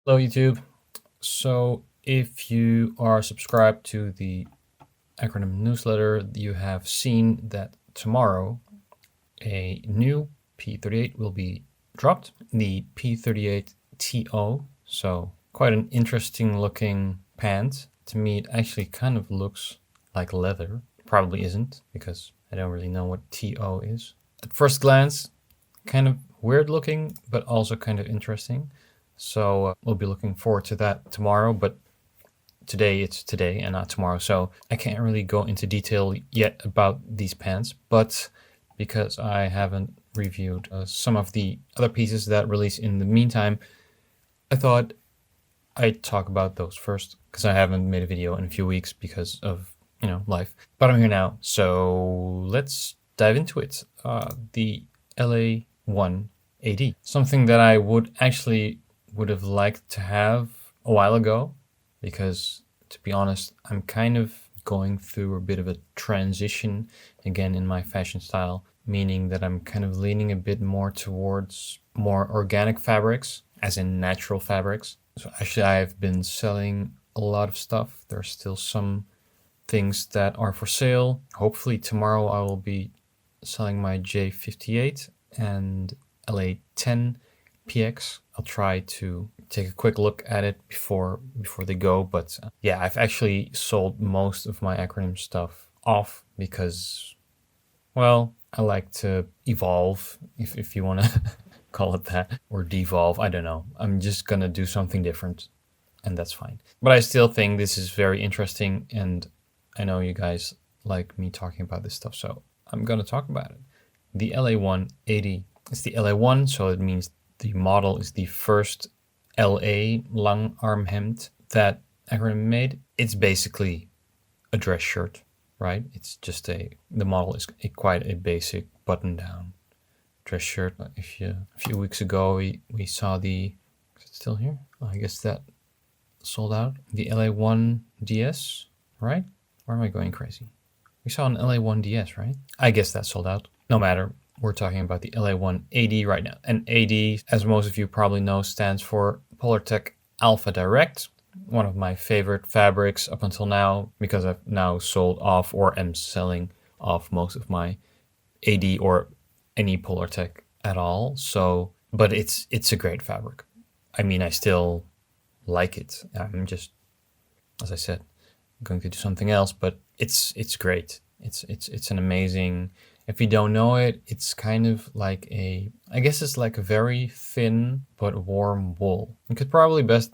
Hello YouTube. So if you are subscribed to the Acronym newsletter, you have seen that tomorrow a new P38 will be dropped, the P38TO. So quite an interesting looking pant. To me, it actually kind of looks like leather. Probably isn't, because I don't really know what TO is. At first glance, kind of weird looking, but also kind of interesting. So we'll be looking forward to that tomorrow, but today it's today and not tomorrow. So I can't really go into detail yet about these pants, but because I haven't reviewed some of the other pieces that release in the meantime, I thought I'd talk about those first because I haven't made a video in a few weeks because of, life. But I'm here now, so let's dive into it. The LA1 AD, something that I would have liked to have a while ago, because to be honest, I'm kind of going through a bit of a transition again in my fashion style, meaning that I'm kind of leaning a bit more towards more organic fabrics, as in natural fabrics. So actually I've been selling a lot of stuff. There's still some things that are for sale. Hopefully tomorrow I will be selling my J58 and LA10 PX. I'll try to take a quick look at it before they go, but yeah, I've actually sold most of my Acronym stuff off because, well, I like to evolve, if you want to call it that, or devolve. I don't know. I'm just gonna do something different, and that's fine. But I still think this is very interesting, and I know you guys like me talking about this stuff, so I'm gonna talk about it. The LA180. It's the LA1, so it means the model is the first LA long arm hemd that Acronym made. It's basically a dress shirt, right? It's just the model is quite a basic button down dress shirt. A few weeks ago we saw is it still here? Oh, I guess that sold out. The LA1 DS, right? Or am I going crazy? We saw an LA1 DS, right? I guess that sold out. No matter. We're talking about the LA1 AD right now. And AD, as most of you probably know, stands for Polartec Alpha Direct. One of my favorite fabrics up until now, because I've now sold off or am selling off most of my AD or any Polartec at all. So, but it's a great fabric. I mean, I still like it. I'm just, as I said, going to do something else, but it's great. It's an amazing. If you don't know it, it's kind of like I guess it's like a very thin but warm wool. You could probably best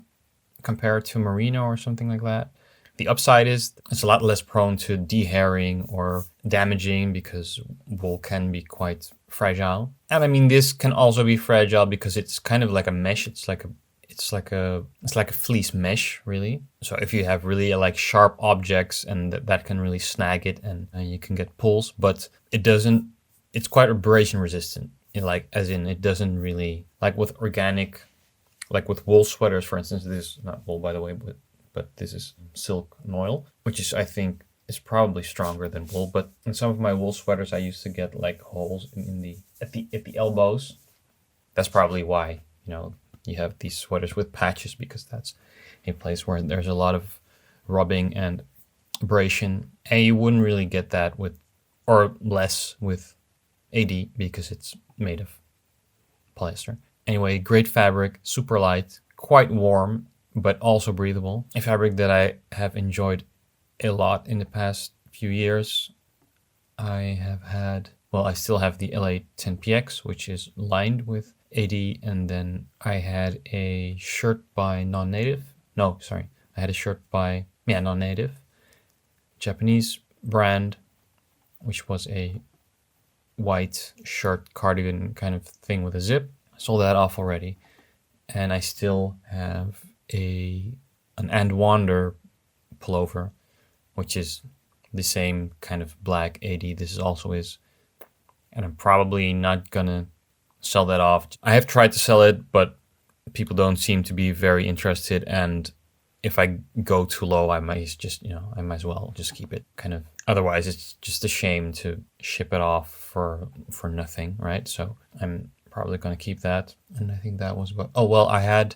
compare it to merino or something like that. The upside is it's a lot less prone to dehairing or damaging because wool can be quite fragile. And I mean, this can also be fragile because it's kind of like a mesh. It's like a fleece mesh, really. So if you have really like sharp objects, and that can really snag it, and you can get pulls, but it's quite abrasion resistant. It doesn't really, like with organic, like with wool sweaters, for instance. This is not wool, by the way, but this is silk noil, which is, I think, is probably stronger than wool. But in some of my wool sweaters, I used to get like holes at the elbows. That's probably why, you have these sweaters with patches, because that's a place where there's a lot of rubbing and abrasion, and you wouldn't really get that or less with AD because it's made of polyester. Anyway, great fabric, super light, quite warm, but also breathable. A fabric that I have enjoyed a lot in the past few years. I still have the LA10PX, which is lined with AD, and then I had a shirt by Non-Native. No, sorry. I had a shirt by, Non-Native, Japanese brand, which was a white shirt cardigan kind of thing with a zip. I sold that off already. And I still have an And Wander pullover, which is the same kind of black AD this also is. And I'm probably not gonna sell that off. I have tried to sell it, but people don't seem to be very interested, and if I go too low, I might as well just keep it. Kind of, otherwise it's just a shame to ship it off for nothing, right? So I'm probably gonna keep that. And I think that was I had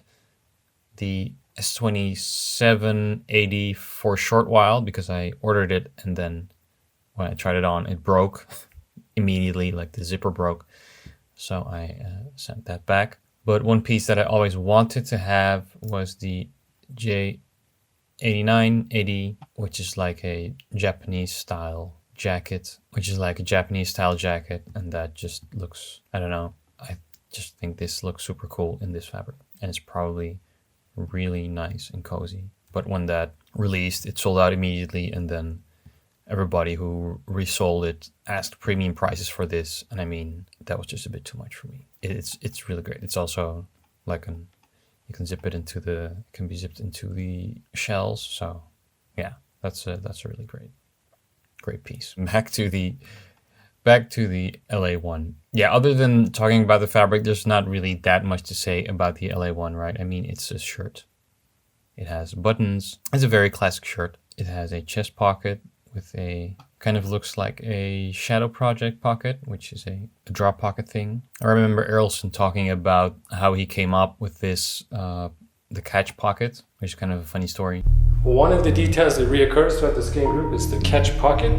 the S2780 for a short while because I ordered it, and then when I tried it on, it broke immediately, like the zipper broke. So I sent that back. But one piece that I always wanted to have was the J8980, which is like a Japanese style jacket, and that just looks, I don't know, I just think this looks super cool in this fabric, and it's probably really nice and cozy. But when that released, it sold out immediately, and then everybody who resold it asked premium prices for this, and I mean, that was just a bit too much for me. It's really great. It's also like you can zip it into it can be zipped into the shells. So yeah, that's a really great piece. Back to the LA one. Yeah, other than talking about the fabric, there's not really that much to say about the LA one, right? I mean, it's a shirt. It has buttons. It's a very classic shirt. It has a chest pocket with a kind of looks like a Shadow Project pocket, which is a drop pocket thing. I remember Errolson talking about how he came up with this, the catch pocket, which is kind of a funny story. One of the details that reoccurs throughout this game group is the catch pocket.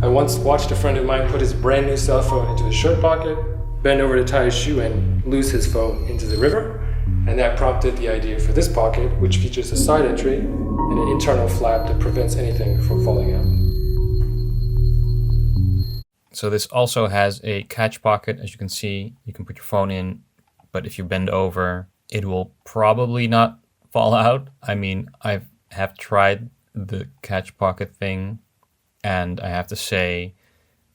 I once watched a friend of mine put his brand new cell phone into the shirt pocket, bend over to tie his shoe, and lose his phone into the river. And that prompted the idea for this pocket, which features a side entry and an internal flap that prevents anything from falling out. So this also has a catch pocket. As you can see, you can put your phone in, but if you bend over, it will probably not fall out. I mean, I have tried the catch pocket thing, and I have to say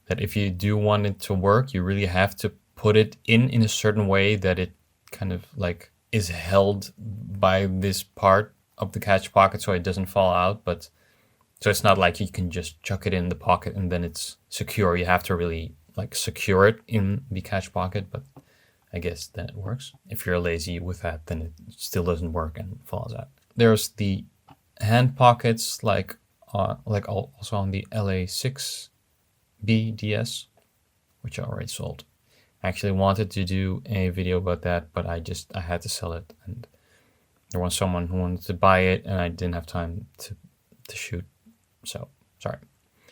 that if you do want it to work, you really have to put it in a certain way that it kind of like is held by this part of the catch pocket so it doesn't fall out. But so it's not like you can just chuck it in the pocket and then it's secure. You have to really like secure it in the catch pocket, but I guess that works. If you're lazy with that, then it still doesn't work and falls out. There's the hand pockets like also on the LA6B-DS, which I already sold. I actually wanted to do a video about that, but I had to sell it, and there was someone who wanted to buy it and I didn't have time to shoot. So sorry,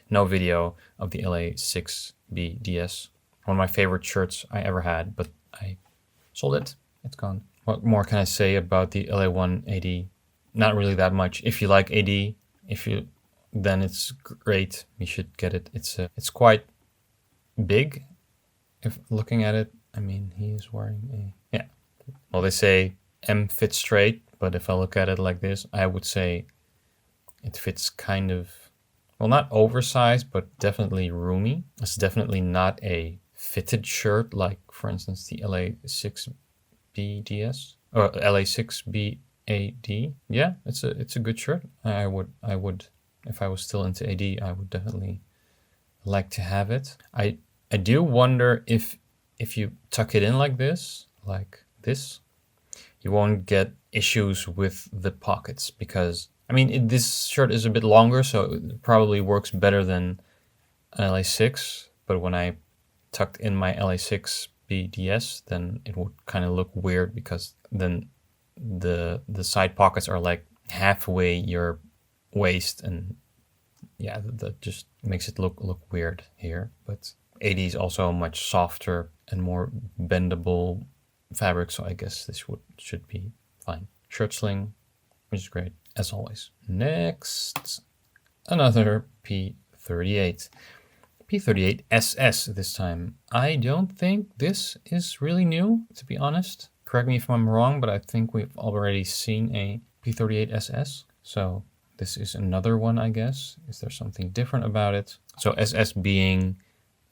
no video of the LA6B-DS. One of my favorite shirts I ever had, but I sold it. It's gone. What more can I say about the LA180? Not really that much. If you like AD, then it's great. You should get it. It's quite big. If looking at it, I mean, he's wearing yeah. Well, they say M fits straight, but if I look at it like this, I would say it fits kind of, well, not oversized, but definitely roomy. It's definitely not a fitted shirt like, for instance, the LA6B-DS or LA6B-AD. Yeah, it's a good shirt. I would, if I was still into AD, I would definitely like to have it. I do wonder if you tuck it in like this, you won't get issues with the pockets, because I mean, this shirt is a bit longer, so it probably works better than an LA6, but when I tucked in my LA6B-DS, then it would kind of look weird, because then the side pockets are like halfway your waist, and yeah, that just makes it look weird here. But AD is also a much softer and more bendable fabric, so I guess this should be fine. Shirt sling, which is great, as always. Next, another P38. P38 SS this time. I don't think this is really new, to be honest. Correct me if I'm wrong, but I think we've already seen a P38 SS. So this is another one, I guess. Is there something different about it? So SS being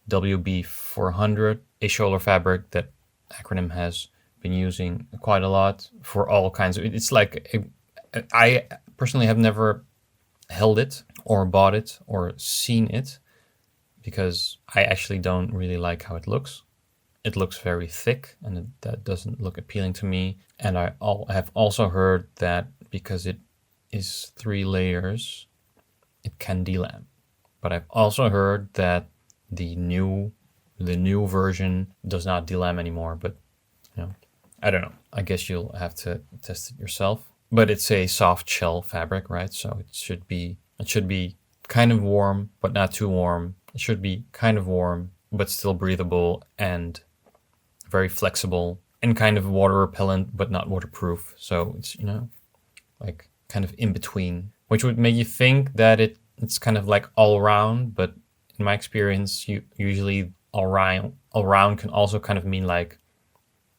WB400, a shoulder fabric that Acronym has been using quite a lot for all kinds of, it's like, I personally have never held it or bought it or seen it, because I actually don't really like how it looks. It looks very thick, and that doesn't look appealing to me. And I have also heard that because it is 3 layers, it can delam. But I've also heard that the new version does not delam anymore, but you know, I don't know. I guess you'll have to test it yourself. but it's a soft shell fabric, right? So it should be kind of warm, but not too warm. It should be kind of warm, but still breathable and very flexible and kind of water repellent, but not waterproof. So it's, you know, like kind of in between, which would make you think that it's kind of like all around, but in my experience, you usually all round can also kind of mean like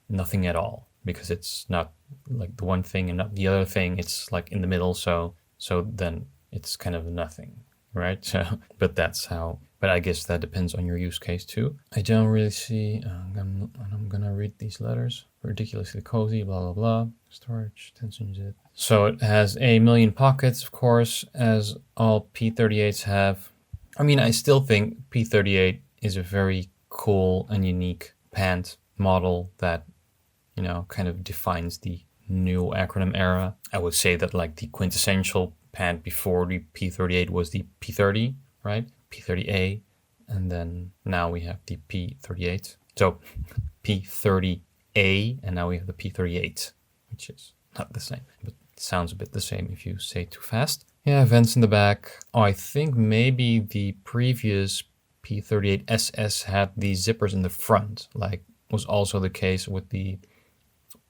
nothing at all, because it's not like the one thing and not the other thing. It's like in the middle. So then it's kind of nothing, right? So, but that's how. But I guess that depends on your use case too. I don't really see. I'm gonna read these letters. Ridiculously cozy. Blah blah blah. Storage. Tension zip. So it has 1,000,000 pockets, of course, as all P38s have. I mean, I still think P38 is a very cool and unique pant model that, you know, kind of defines the new Acronym era. I would say that like the quintessential pant before the P38 was the P30, right? P30A, and then now we have the P38. So P30A, and now we have the P38, which is not the same, but it sounds a bit the same if you say it too fast. Yeah, vents in the back. Oh, I think maybe the previous P38SS had the zippers in the front, like was also the case with the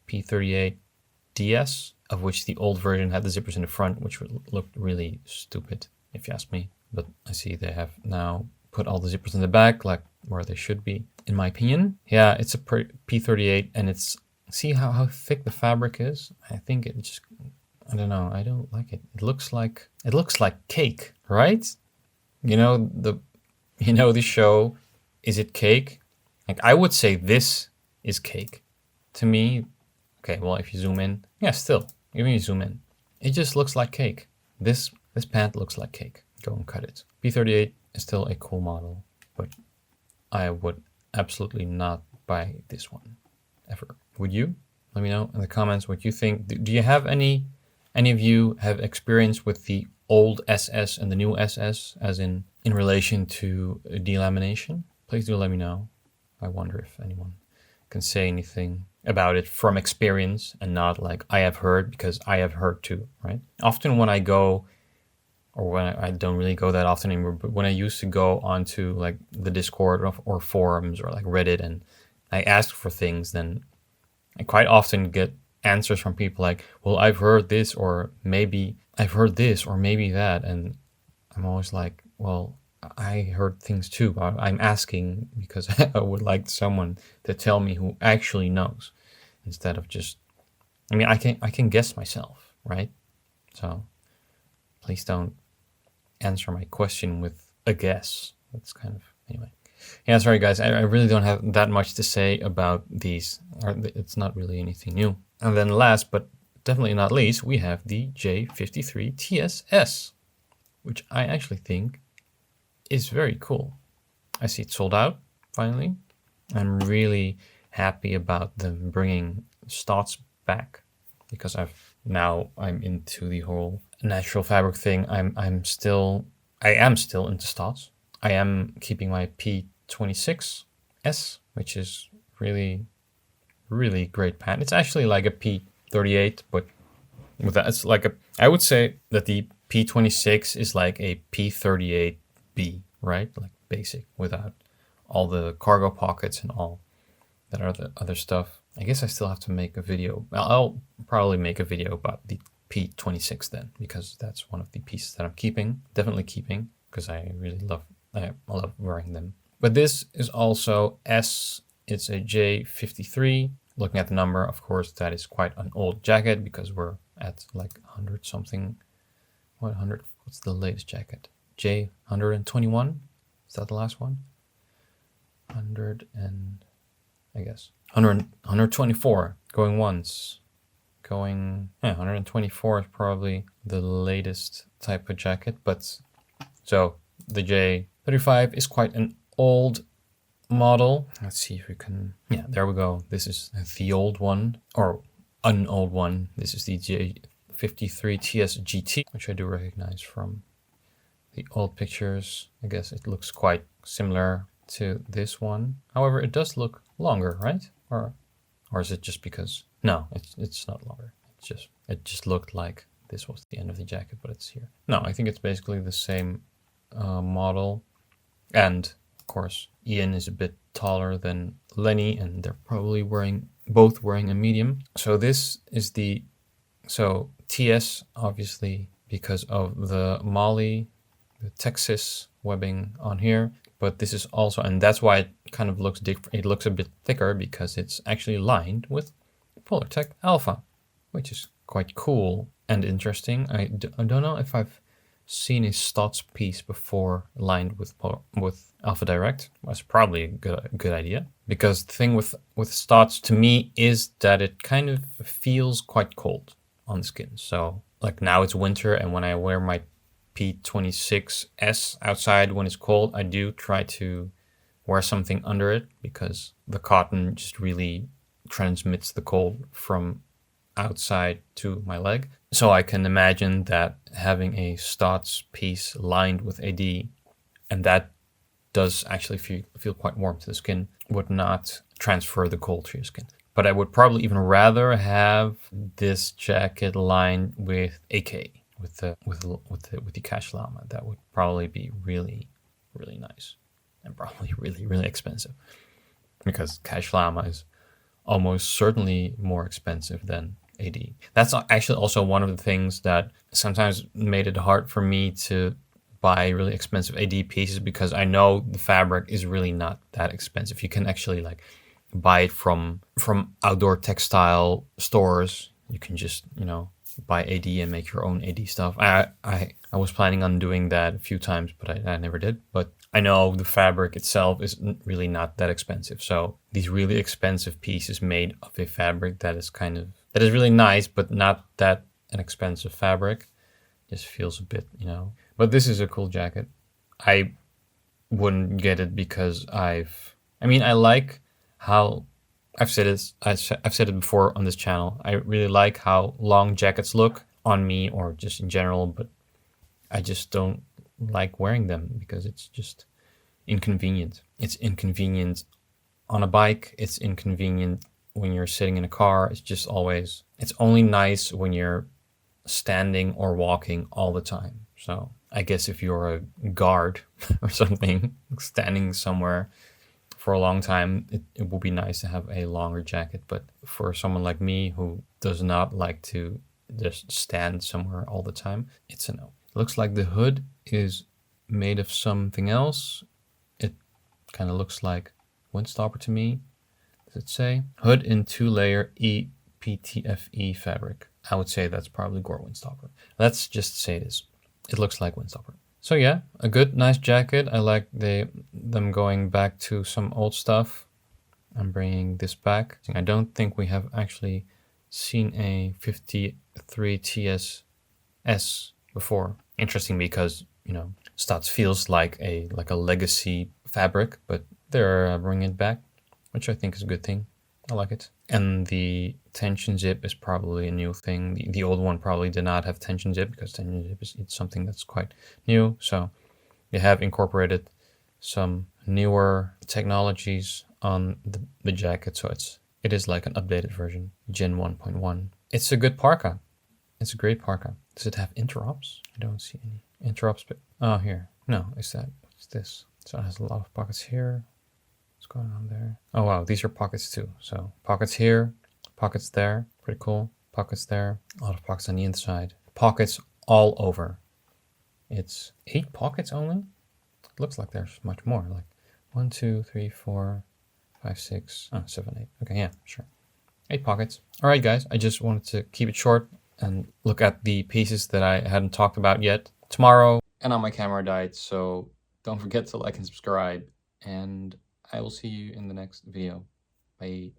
P38DS, of which the old version had the zippers in the front, which looked really stupid, if you ask me. But I see they have now put all the zippers in the back, like where they should be, in my opinion. Yeah, it's a P38, and it's, see how thick the fabric is? I think it just, I don't know, I don't like it. It looks like cake, right? You know the show, Is It Cake? Like, I would say this is cake. To me, okay, well, if you zoom in, yeah, still, even if you zoom in, it just looks like cake. This pant looks like cake. Go and cut it. P38 is still a cool model, but I would absolutely not buy this one, ever. Would you? Let me know in the comments what you think. Do you have any of you have experience with the old SS and the new SS, as in relation to delamination? Please do let me know. I wonder if anyone can say anything about it from experience and not like I have heard, because I have heard too, right? Often when I go, or when I don't really go that often anymore, but when I used to go onto like the Discord or forums or like Reddit and I ask for things, then I quite often get answers from people like, well, I've heard this, or maybe I've heard this, or maybe that. And I'm always like, well, I heard things too. I'm asking because I would like someone to tell me who actually knows, instead of just, I mean, I can guess myself, right? So please don't answer my question with a guess. That's kind of, anyway. Yeah, sorry guys, I really don't have that much to say about these. It's not really anything new. And then last, but definitely not least, we have the J53 TSS, which I actually think is very cool. I see it sold out, finally. I'm really happy about them bringing Stotts back, because I'm into the whole natural fabric thing. I am still into Stotts. I am keeping my P26S, which is really, really great pant. It's actually like a P38, but with that, it's like I would say that the P26 is like a P38B, right? Like basic, without all the cargo pockets and all that other stuff. I guess I still have to make a video. I'll probably make a video about the P26 then, because that's one of the pieces that I'm definitely keeping, because I really love wearing them. But this is also S. It's a J53. Looking at the number, of course, that is quite an old jacket, because we're at like 100 something. What 100? What's the latest jacket? J121? Is that the last one? 100 and I guess 124 going once. Going 124 is probably the latest type of jacket, but so the J35 is quite an old model. Let's see if we can, yeah, there we go. This is the old one, or an old one. This is the J53 TS GT, which I do recognize from the old pictures. I guess it looks quite similar to this one. However, it does look longer, right? Or is it just because, no, it's not longer. it just looked like this was the end of the jacket, but it's here. No, I think it's basically the same model. And of course, Ian is a bit taller than Lenny, and they're probably both wearing a medium. So this is so TS, obviously, because of the Mali, the Texas webbing on here. But this is also, and that's why it kind of looks different. It looks a bit thicker because it's actually lined with Polartec Alpha, which is quite cool and interesting. I don't know if I've seen a Stotz piece before lined with Alpha Direct. That's probably a good idea, because the thing with Stotz to me is that it kind of feels quite cold on the skin. So like now it's winter, and when I wear my P26S outside when it's cold, I do try to wear something under it, because the cotton just really transmits the cold from outside to my leg. So I can imagine that having a Stotz piece lined with AD, and that does actually feel quite warm to the skin, would not transfer the cold to your skin. But I would probably even rather have this jacket lined with AK, with the Cash Llama. That would probably be really, really nice, and probably really, really expensive, because Cash Llama is almost certainly more expensive than AD. That's actually also one of the things that sometimes made it hard for me to buy really expensive AD pieces, because I know the fabric is really not that expensive. You can actually like buy it from outdoor textile stores. You can just, buy AD and make your own AD stuff. I was planning on doing that a few times, but I never did. But I know the fabric itself is really not that expensive. So these really expensive pieces made of a fabric that is really nice, but not that an expensive fabric, just feels a bit, But this is a cool jacket. I wouldn't get it because I like how I've said it before on this channel. I really like how long jackets look on me, or just in general, but I just don't like wearing them because it's just inconvenient. It's inconvenient on a bike. It's inconvenient when you're sitting in a car. It's only nice when you're standing or walking all the time. So I guess if you're a guard or something, standing somewhere for a long time, it would be nice to have a longer jacket. But for someone like me who does not like to just stand somewhere all the time, it's a no. Looks like the hood is made of something else. It kind of looks like Windstopper to me. Does it say? Hood in 2-layer EPTFE fabric. I would say that's probably Gore Windstopper. Let's just say this. It looks like Windstopper. So yeah, a good, nice jacket. I like them going back to some old stuff. I'm bringing this back. I don't think we have actually seen a 53 TSS before. Interesting, because Stotz feels like a legacy fabric, but they're bringing it back, which I think is a good thing. I like it. And the tension zip is probably a new thing. The old one probably did not have tension zip, because tension zip it's something that's quite new. So they have incorporated some newer technologies on the jacket. So it is like an updated version, Gen 1.1. It's a good parka. It's a great parka. Does it have interrupts? I don't see any interrupts. But oh, here. No, what's this? So it has a lot of pockets here. What's going on there? Oh wow, these are pockets too. So pockets here, pockets there, pretty cool. Pockets there, a lot of pockets on the inside. Pockets all over. It's 8 pockets only? It looks like there's much more, like 1, 2, 3, 4, 5, 6, 7, 8. Okay, yeah, sure. 8 pockets. All right, guys, I just wanted to keep it short and look at the pieces that I hadn't talked about yet. Tomorrow, and now my camera died, so don't forget to like and subscribe, and I will see you in the next video. Bye.